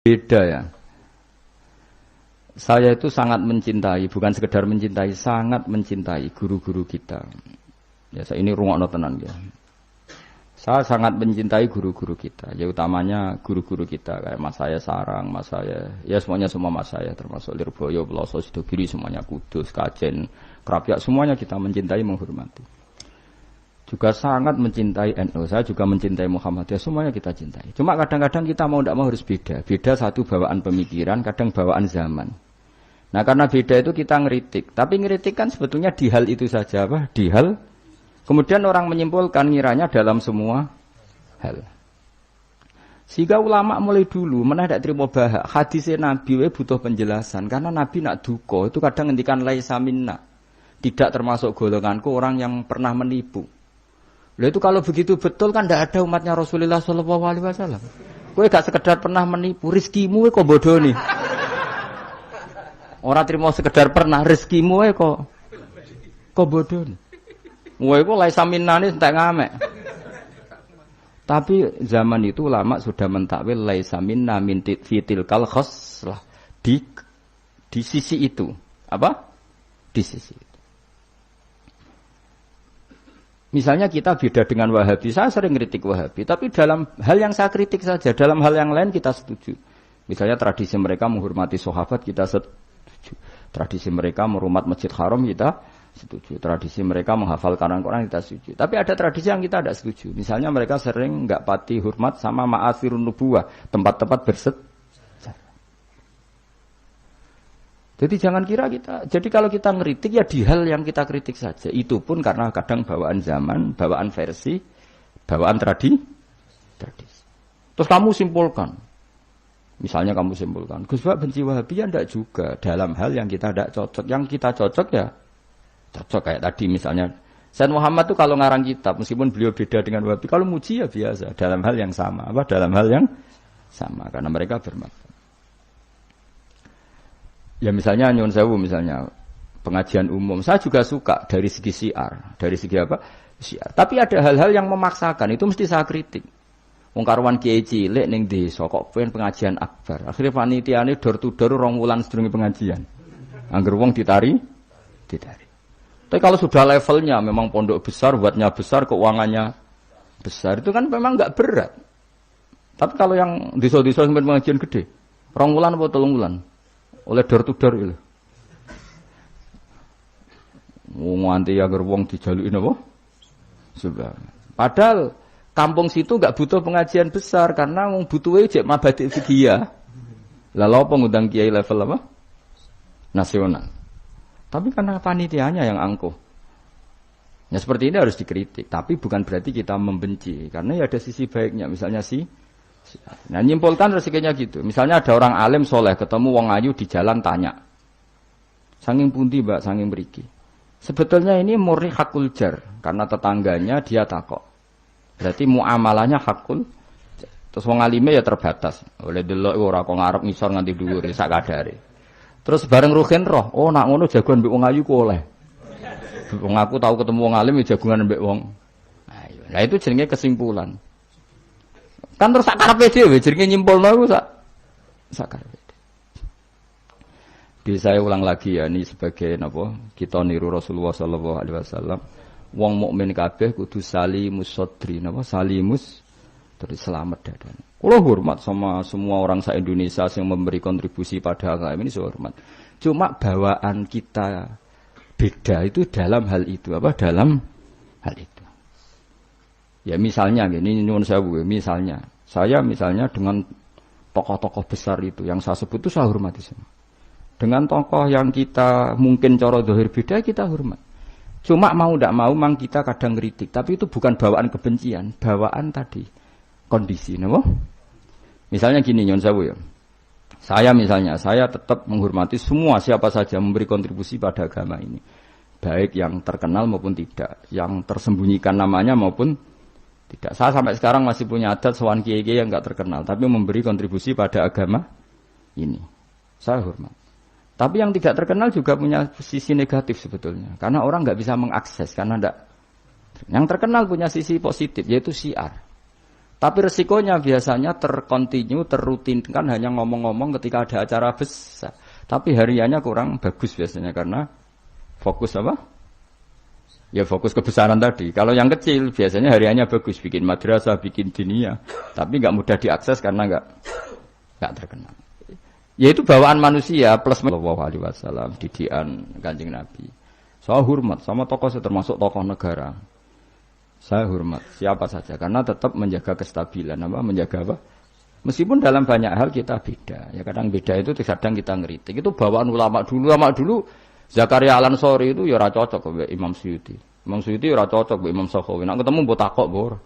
Beda ya. Saya itu sangat mencintai, bukan sekedar mencintai, sangat mencintai guru-guru kita. Ya, saya ini rungokno tenan ya. Saya sangat mencintai guru-guru kita, ya utamanya guru-guru kita kayak Mas saya Sarang, Mas saya, ya semuanya semua Mas saya termasuk Lirboyo, Peloso, Sidogiri, semuanya Kudus, Kajen, Krapyak, semuanya kita mencintai, menghormati. Juga sangat mencintai NU, saya juga mencintai Muhammadiyah, semuanya kita cintai. Cuma kadang-kadang kita mau tidak mau harus beda. Beda satu bawaan pemikiran, kadang bawaan zaman. Nah karena beda itu kita ngeritik. Tapi ngeritik kan sebetulnya di hal itu saja, apa? Di hal. Kemudian orang menyimpulkan ngiranya dalam semua hal. Sehingga ulama mulai dulu mana tidak terima bahak. Hadisnya Nabi butuh penjelasan. Karena Nabi nak duko itu kadang ngendikan laisa minna. Tidak termasuk golonganku orang yang pernah menipu. Lalu itu kalau begitu betul kan tidak ada umatnya Rasulullah SAW. Kowe gak sekedar pernah menipu, rizkimu kok bodoh nih. Orang terima sekedar pernah, rizkimu kok bodoh nih. Kowe kok laisa minna nih entek ngamek. Tapi zaman itu ulama sudah mentakwil laisa minna min fitil kal khoslah di sisi itu. Apa? Di sisi itu. Misalnya kita beda dengan Wahabi, saya sering kritik Wahabi, tapi dalam hal yang saya kritik saja, dalam hal yang lain kita setuju. Misalnya tradisi mereka menghormati sahabat, kita setuju. Tradisi mereka merumat Masjid Haram, kita setuju. Tradisi mereka menghafal Quran, kita setuju. Tapi ada tradisi yang kita tidak setuju. Misalnya mereka sering nggak pati hormat sama ma'asirun nubuwah, tempat-tempat bersejarah. Jadi jangan kira kita, jadi kalau kita ngeritik ya di hal yang kita kritik saja. Itu pun karena kadang bawaan zaman, bawaan versi, bawaan tradisi. Terus kamu simpulkan. Misalnya kamu simpulkan, Gus Bak benci Wahabi ya enggak juga. Dalam hal yang kita tidak cocok. Yang kita cocok ya cocok kayak tadi misalnya. Sayyid Muhammad itu kalau ngarang kitab, meskipun beliau beda dengan Wahabi, kalau muji ya biasa. Dalam hal yang sama. Apa? Dalam hal yang sama. Karena mereka bermakna. Ya misalnya nyuwun sewu misalnya pengajian umum, saya juga suka dari segi syiar, dari segi apa? Syiar. Tapi ada hal-hal yang memaksakan, itu mesti saya kritik. Wong karuan kiai cilik ning desa kok pengen pengajian akbar. Akhirnya panitiane door to door 2 wulan sedurunge pengajian. Angger wong ditari. Tapi kalau sudah levelnya memang pondok besar, buatnya besar, keuangannya besar, itu kan memang enggak berat. Tapi kalau yang desa-desa sampai pengajian gede, 2 wulan apa 3 wulan? Oleh door to door itu. Nganti agar wong dijaluki napa? Sebab. Padahal kampung situ enggak butuh pengajian besar karena wong butuhe jek mabadi fikih. Lah lha apa ngundang kiai level apa? Nasional. Tapi karena panitianya yang angkuh. Ya seperti ini harus dikritik, tapi bukan berarti kita membenci karena ya ada sisi baiknya. Misalnya nah nyimpulkan resikonya gitu. Misalnya ada orang alim soleh ketemu wong ayu di jalan tanya, sanging pundi mbak, sanging mriki. Sebetulnya ini murni hakul jar karena tetangganya dia takok. Berarti muamalahnya hakul. Terus wong alime ya terbatas. Oleh delok ora kok ngarep ngisor nganti dhuwur sak kadare. Terus bareng rugen roh, oh nak ngono jagoan mbek wong ayu ku oleh. Wong aku tahu ketemu wong alim ya jagungan mbek wong. Nah itu jenenge kesimpulan. Kan terus sakarepe dhewe jenenge nyimpulno iku sakarepe. Di saya ulang lagi ya ini sebagai napa kita niru Rasulullah sallallahu alaihi wasallam. Wong mukmin kabeh kudu salimus sadri napa salimus terus selamat dadane. Kula hormat sama semua orang se-Indonesia yang memberi kontribusi pada agama ini saya hormat. Cuma bawaan kita beda itu dalam hal itu apa dalam hal itu. Ya misalnya gini nyuwun sewu misalnya saya dengan tokoh-tokoh besar itu yang saya sebut itu saya hormati semua. Dengan tokoh yang kita mungkin cara zahir beda kita hormat. Cuma mau tidak mau memang kita kadang kritik, tapi itu bukan bawaan kebencian, bawaan tadi kondisi, napa? Misalnya gini nyuwun sewu ya. Saya tetap menghormati semua siapa saja memberi kontribusi pada agama ini. Baik yang terkenal maupun tidak, yang tersembunyikan namanya maupun tidak. Saya sampai sekarang masih punya adat sowan kiai-kiai yang enggak terkenal, tapi memberi kontribusi pada agama ini. Saya hormat. Tapi yang tidak terkenal juga punya sisi negatif sebetulnya, karena orang enggak bisa mengakses karena enggak. Yang terkenal punya sisi positif yaitu syiar. Tapi resikonya biasanya terkontinu, terrutinkan hanya ngomong-ngomong ketika ada acara besar. Tapi hariannya kurang bagus biasanya karena fokus apa? Ya fokus kebesaran tadi. Kalau yang kecil biasanya hariannya bagus, bikin madrasah, bikin diniyah, tapi nggak mudah diakses karena nggak terkenal. Yaitu bawaan manusia plus Sallallahu Alaihi Wasallam, didikan Kanjeng Nabi. Saya hormat sama tokoh termasuk tokoh negara. Saya hormat siapa saja karena tetap menjaga kestabilan, menjaga apa? Meskipun dalam banyak hal kita beda. Ya kadang beda itu kadang kita ngeritik. Itu bawaan ulama dulu. Zakaria Al-Ansori itu ya ora cocok ke Imam Suyuti. Imam Suyuti ya ora cocok ke Imam Sakhawi. Nek ketemu mbok takok bor.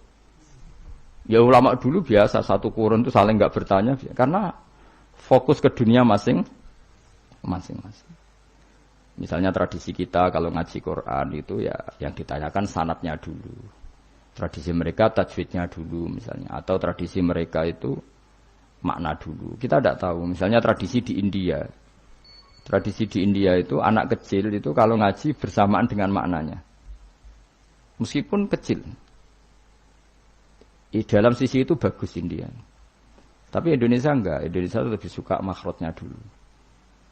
Ya ulama dulu biasa satu kurun itu saling enggak bertanya karena fokus ke dunia masing-masing. Misalnya tradisi kita kalau ngaji Quran itu ya yang ditanyakan sanadnya dulu. Tradisi mereka tajwidnya dulu misalnya atau tradisi mereka itu makna dulu. Kita tidak tahu. Misalnya tradisi di India. Tradisi di India itu anak kecil itu kalau ngaji bersamaan dengan maknanya. Meskipun kecil. Di dalam sisi itu bagus India. Tapi Indonesia enggak. Indonesia lebih suka makhrajnya dulu.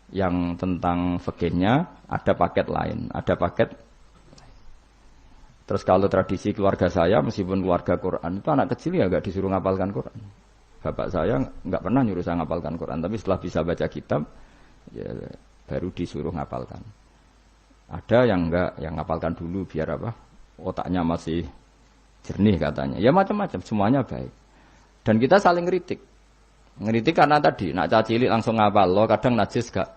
Yang tentang fikihnya ada paket lain, ada paket. Terus kalau tradisi keluarga saya meskipun keluarga Quran itu anak kecil ya enggak disuruh ngapalkan Quran. Bapak saya enggak pernah nyuruh saya ngapalkan Quran, tapi setelah bisa baca kitab ya baru disuruh ngapalkan. Ada yang enggak, yang ngapalkan dulu biar apa? Otaknya masih jernih katanya. Ya macam-macam, semuanya baik. Dan kita saling kritik. Ngeritik karena tadi nak cilik langsung ngapal lo, kadang najis gak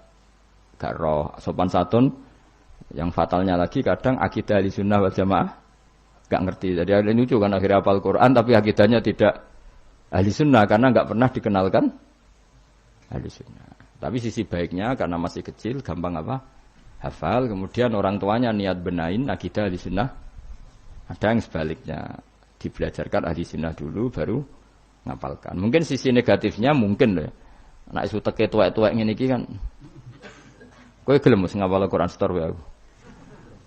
roh sopan santun. Yang fatalnya lagi kadang akidah Ahlussunnah wal Jamaah gak ngerti. Jadi ada lucu kan akhirnya hafal Quran tapi akidahnya tidak Ahlussunnah karena gak pernah dikenalkan Ahlussunnah. Tapi sisi baiknya karena masih kecil gampang apa? Hafal, kemudian orang tuanya niat benain akidah Ahlussunnah. Ada yang sebaliknya dibelajarkan Ahlussunnah dulu baru ngapalkan. Mungkin sisi negatifnya mungkin loh. Nek isu teke tuwek-tuwek ngene iki kan. Kowe gelem mesti ngapal Quran setor wae aku.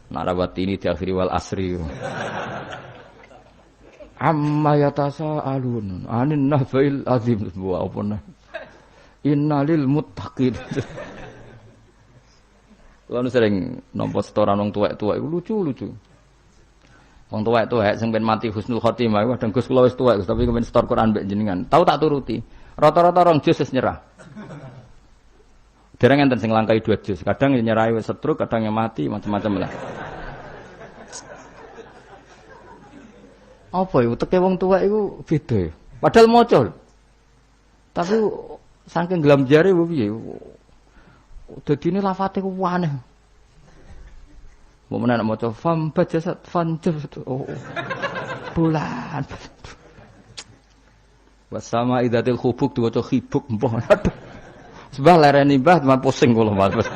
Nak rawat ini di akhiri wal asri. Amma yatasa alun anin nahbail azim wa apa. Innalil muttaqin. Lalu sering nampa setoran wong tuwek-tuwek iku lucu-lucu. Wong tuwek-tuwek sing ben mati husnul khotimah kadang Gus kula wis tuwek tapi kepen setor Quran mbek jenengan. Tahu tak turuti. Rata-rata rong juz wis nyerah. Dereng enten sing langkai 2 juz. Kadang yang nyerahi wis setruk, kadang yang mati macam-macam lah. Apa ya teke wong tuwek iku beda ya. Padahal maca. Tapi saking gelam jare piye. Dadine lafate ku aneh. Mau menak maca fam bajasat fanjab. Oh. Bulan. Wasama idatil khubuk diwaca khibuk mbah. Sebab lereni mbah teman pusing kula Mas.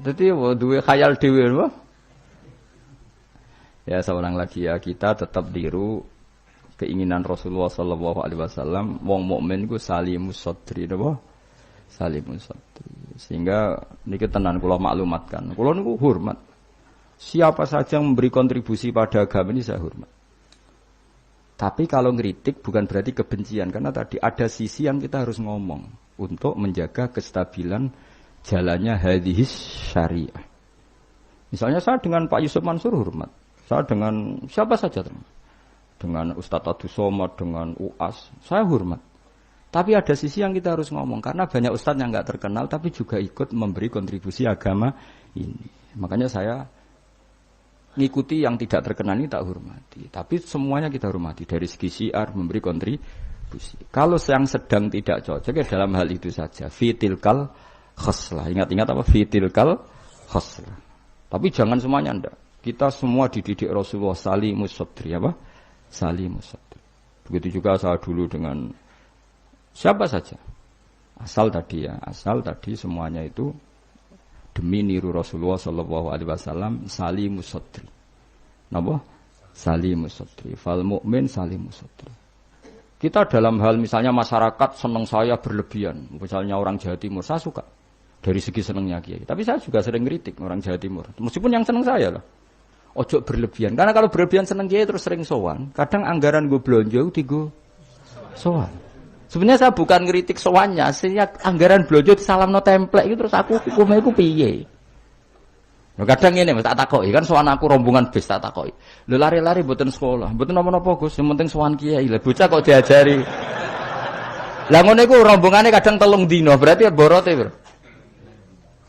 Dadi duwe khayal dhewe lho. Ya seorang lagi ya kita tetap tiru keinginan Rasulullah sallallahu alaihi wasallam wong mukmin iku salimus sadri napa? Salimus sadri. Sehingga niki tenan kula maklumatkan. Kula niku hormat. Siapa saja yang memberi kontribusi pada agama ini saya hormat. Tapi kalau ngeritik bukan berarti kebencian karena tadi ada sisi yang kita harus ngomong untuk menjaga kestabilan jalannya hadis syariah. Misalnya saya dengan Pak Yusuf Mansur hormat. Saya dengan siapa saja dengan Ustadz Abdus Somad, dengan UAS, saya hormat. Tapi ada sisi yang kita harus ngomong karena banyak ustadz yang nggak terkenal tapi juga ikut memberi kontribusi agama ini. Makanya saya ngikuti yang tidak terkenal ini tak hormati. Tapi semuanya kita hormati dari segi syiar memberi kontribusi. Kalau yang sedang tidak cocok ya dalam hal itu saja. Fitilkal khoslah. Ingat-ingat apa? Fitilkal khoslah. Tapi jangan semuanya ndak. Kita semua dididik Rasulullah salimus sadri apa? Salimus sadri. Begitu juga saya dulu dengan siapa saja. Asal tadi semuanya itu demi niru Rasulullah sallallahu alaihi wasallam salimus sadri. Napa? Salimus sadri. Fal mukmin salimus sadri. Kita dalam hal misalnya masyarakat senang saya berlebihan. Misalnya orang Jawa Timur, saya suka dari segi senangnya Kiai. Tapi saya juga sering kritik orang Jawa Timur. Meskipun yang senang saya lah. ojo berlebihan. Karena kalau berlebihan seneng kiai terus sering sowan. Kadang anggaran gue belanja tigo sowan. Sebenarnya saya bukan ngeritik sowannya, saya anggaran belanja disalamno template itu terus aku hukumnya iku piye. Nah, kadang ini tak takoki kan sowan aku rombongan bis tak takoki. Lho lari-lari mboten sekolah, mboten napa-napa Gus, yang penting sowan kiai. Lah bocah kok diajari. Lah ngono iku rombongane kadang 3 dino, berarti borote, Bro.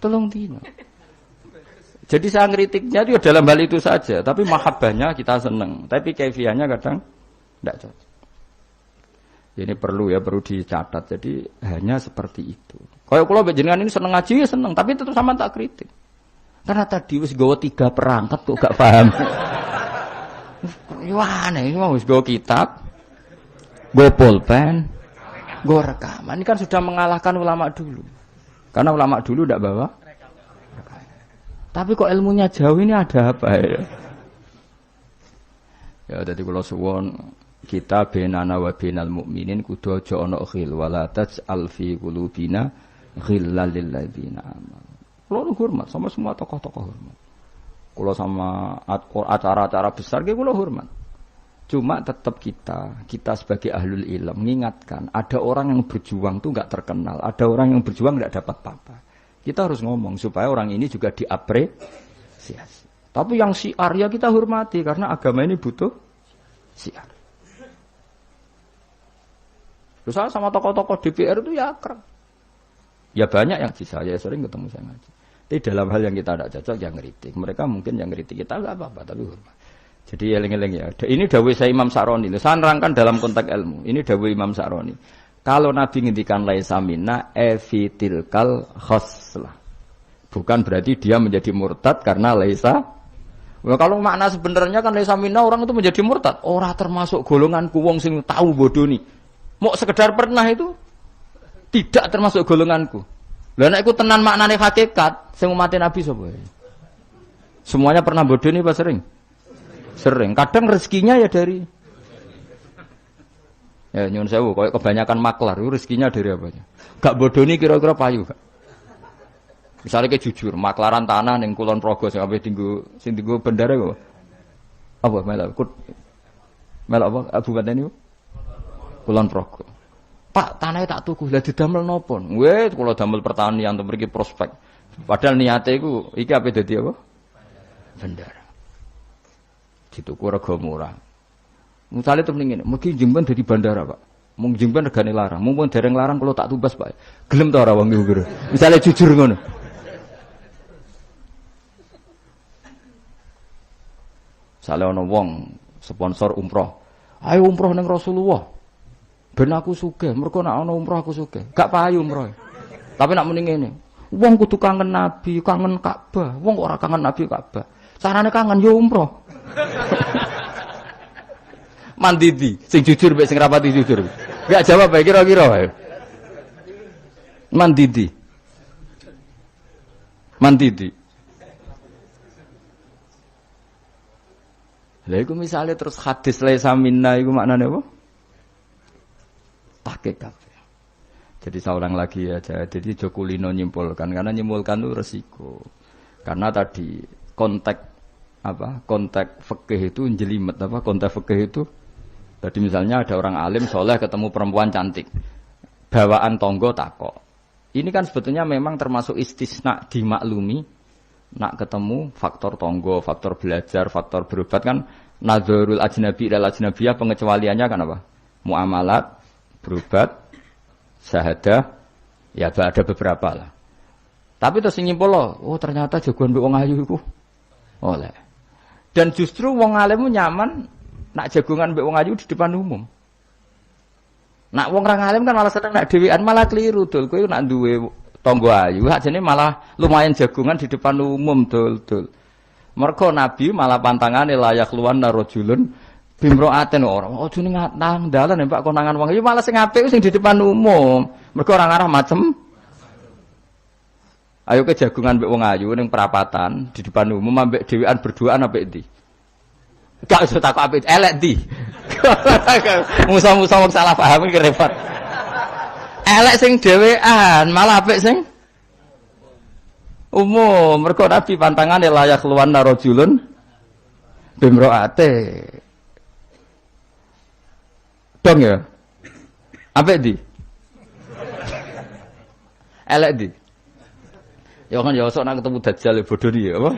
3 dino. Jadi saya ngeritiknya itu dalam hal itu saja, tapi mahabbahnya kita seneng, tapi kaifiahnya kadang tidak cocok. Ini perlu dicatat. Jadi hanya seperti itu. Kalau jenengan ini seneng ngaji ya seneng, tapi tetap sama tak kritik. Karena tadi wis gawa 3 perangkat kok gak paham. Wah, ini wis gawa kitab, gawa pulpen, gawa rekaman. Ini kan sudah mengalahkan ulama dulu. Karena ulama dulu tidak bawa. Tapi kok ilmunya jauh ini ada apa ya? Ya jadi kalau suwon kita benana wa benal mukminin kudu aja ana khil wala taj'al fi qulubina ghillal lil ladzina amanu. Kulo hormat sama semua tokoh-tokoh hormat. Kulo sama acara-acara besar ge kulo hormat. Cuma tetap kita sebagai ahlul ilm mengingatkan ada orang yang berjuang tuh enggak terkenal, ada orang yang berjuang enggak dapat apa-apa. Kita harus ngomong supaya orang ini juga diapresiasi. Tapi yang syiar ya kita hormati karena agama ini butuh syiar. Terus saya sama tokoh-tokoh DPR itu ya akrab. Ya banyak yang di saya sering ketemu saya ngaji. Tapi dalam hal yang kita tidak cocok yang ngeritik. Mereka mungkin yang ngeritik kita enggak apa-apa tapi hormat. Jadi eling-eling ya. Ini dawuh saya Imam Sa'roni. Saya nerangkan dalam konteks ilmu. Ini dawuh Imam Sa'roni. Kalau Nabi ngendikan laisa minna evitilkal khoslah. Bukan berarti dia menjadi murtad karena laisa. Nah, kalau makna sebenarnya kan laisa minna orang itu menjadi murtad. Ora termasuk golonganku wong sing tahu bodoni. Mau sekedar pernah itu tidak termasuk golonganku. Lah nek iku tenan maknane hakikat sing umat Nabi sapa? Semuanya pernah bodoni apa sering? Sering. Kadang rezekinya ya dari ya nyun sewu, kayak kebanyakan maklar, rezekinya dari apanya? Gak bodoni kira-kira payu gak? Misalnya kayak jujur, maklaran tanah yang Kulon Progo sampai tinggu bendara kok. Apa melak apa? Abu Baten itu? Kulon Progo. Pak, tanahnya tak tuku, lah didamel nopo? Weh, kalau damel pertanian untuk pergi prospek. Padahal niatnya itu, iki apa dadi apa? Bendara. Dituku rega murah. Misalnya terus ngene, mungkin jemban dari bandara, Pak. Mung jemban regane larang, mumpun dereng larang kalau tak tubas, Pak. Gelem ta ora wong iku? Misale jujur ngono. Misale ana wong sponsor umroh. Ayo umroh ning Rasulullah. Ben aku sugih, mergo nek ana umroh aku sugih. Gak payu umroh. Tapi nek muni ngene, wong kudu kangen Nabi, kangen Ka'bah. Wong ora kangen Nabi Ka'bah. Carane kangen yo umroh. Mandidi, sing jujur mbek sing rapati jujur. Enggak jawab bae kira-kira ayo. Mandidi. Lha iku misale terus hadis laisa minna iku maknane apa? Tahqiq kabeh. Jadi saya ulang lagi ya, jadi Jokulino nyimpulkan karena nyimpulkan itu resiko. Karena tadi konteks fikih itu jelimet apa? Konteks fikih itu jadi misalnya ada orang alim soleh ketemu perempuan cantik, bawaan tonggo takok. Ini kan sebetulnya memang termasuk istisna dimaklumi. Nak ketemu faktor tonggo, faktor belajar, faktor berobat kan nadzarul ajnabi ilal ajnabiyah pengecualiannya kan apa? Muamalat, berobat, syahadah, ya ada beberapa lah. Tapi terus nyimpul loh, oh ternyata jagoan mbek wong ayu iku oleh. Dan justru wong alim nyaman nak jagongan mbek wong ayu di depan umum. Nak wong ra alim kan malah seneng nak dhewean malah keliru dul. Kowe nak duwe tangga ayu, ajane malah lumayan jagongan di depan umum dul. Mergo Nabi malah pantangane layak luwan narojulun bimroaten ora. Ojo ning nang dalan Pak konangan wong ayu malah sing apik sing di depan umum. Mergo ora ngarah macem. Ayo ke jagongan mbek wong ayu ning perapatan di depan umum ambek dhewean berduaan apik ndi? Gak usah takok apik elek ndi. Musa-musa wong salah paham iki repot. Elek sing dhewean, malah apik sing umum. Mergo Nabi pantangane layak luwan narojulun Bimroate. Dong ya. Apik di? Elek di. Ya kan ya sok nak ketemu dajjal bodoh iki apa?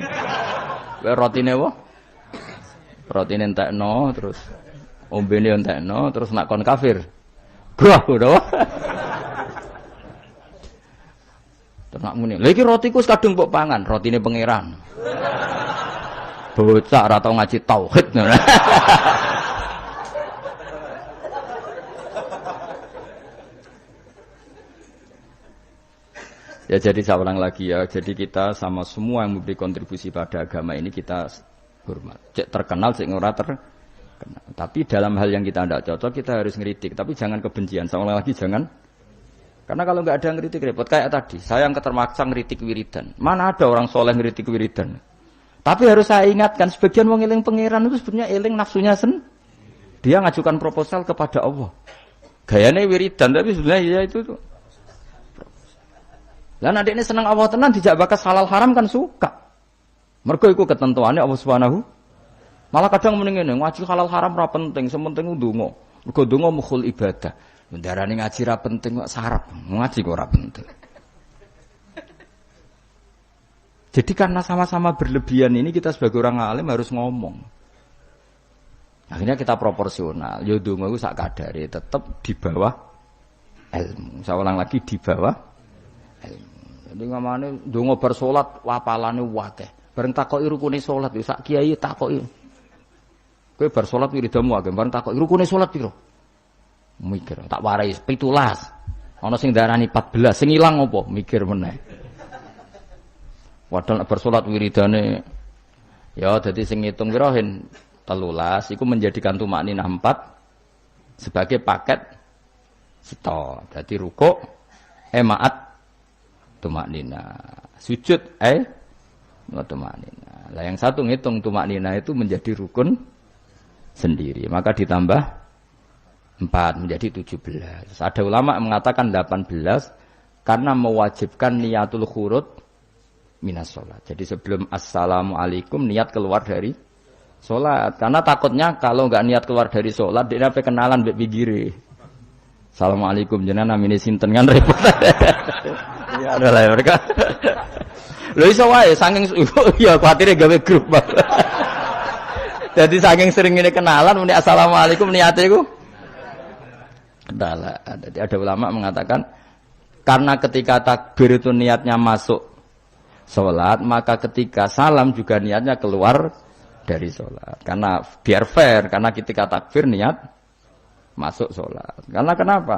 Rotine apa? Rotine entekno terus ombene entekno terus nak kon kafir. Gah ngono. Terus nak muni. Lha iki rotiku kadung mbok pangan, rotine pangeran. Bocah ora tau ngaji tauhid. Ya jadi saya ulang lagi ya, jadi kita sama semua yang memberi kontribusi pada agama ini kita hormat. Cek terkenal, cek ora terkenal. Tapi dalam hal yang kita tidak cocok kita harus ngeritik. Tapi jangan kebencian. Saya ulang lagi jangan. Karena kalau nggak ada ngeritik repot. Kayak tadi, saya yang ketermaksa ngeritik wiridan. Mana ada orang soleh ngeritik wiridan? Tapi harus saya ingatkan, sebagian wong eling pangeran itu sebenarnya eling nafsunya Dia ngajukan proposal kepada Allah. Gayanya wiridan, tapi sebenarnya ya itu tuh. Lah nek ini seneng Allah tenan dijak bakas halal haram kan suka. Mergo iku ketentuannya Allah Subhanahu. Malah kadang mending ngene, ngaji halal haram ora penting, sementing ndonga. Mergo ndonga mukhul ibadah. Mendarani ngaji ra penting kok sarap, ngaji kok ora penting. Jadi karena sama-sama berlebihan ini kita sebagai orang alim harus ngomong. Akhirnya kita proporsional. Yo ndonga iku sak kadare tetep di bawah ilmu. Saya ulang lagi di bawah ilmu. Jadi ngamane ndonga bar salat wapalane akeh. Bareng takoki rukune salat yo sak kiai takoki. Kowe bar salat wiridamu akeh, bareng takoki rukune salat piro? Mikir, tak warai 17. Ana sing darani 14, sing ilang apa? Mikir meneh. Padahal nek bar salat wiridane ya dadi sing ngitung piro hen 13 iku menjadikan tumakninah 4 sebagai paket sito. Dadi rukuk maat tumaknina, sujud tumaknina. Lah yang satu ngitung tumaknina itu menjadi rukun sendiri, maka ditambah 4 menjadi 17. Ada ulama yang mengatakan 18 karena mewajibkan niatul khurud minas sholat. Jadi sebelum assalamualaikum niat keluar dari sholat. Karena takutnya kalau nggak niat keluar dari sholat dia apa kenalan mbek pinggire. Assalamualaikum jenengan namine sinten kan repot. Ya ada lah mereka. Lho iso wae saking ya kuatire gawe grup. Jadi saking sering ini kenalan muni assalamualaikum niate iku kendala. Jadi ada ulama mengatakan karena ketika takbir itu niatnya masuk sholat, maka ketika salam juga niatnya keluar dari sholat. Karena biar fair, karena ketika takbir niat masuk sholat. Karena kenapa?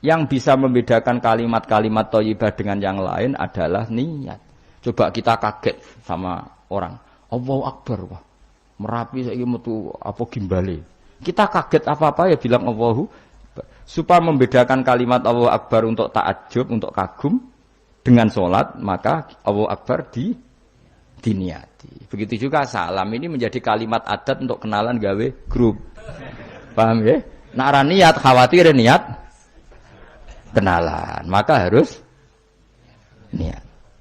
Yang bisa membedakan kalimat-kalimat thayyibah dengan yang lain adalah niat. Coba kita kaget sama orang. Allahu Akbar. Wah, Merapi saiki metu apa gimbale. Kita kaget apa-apa ya bilang Allahu Akbar. Supaya membedakan kalimat Allahu Akbar untuk ta'ajub, untuk kagum dengan sholat, maka Allahu Akbar diniati. Begitu juga salam ini menjadi kalimat adat untuk kenalan gawe grup. Paham ya? Nak niat khawatir niat kenalan, maka harus niat.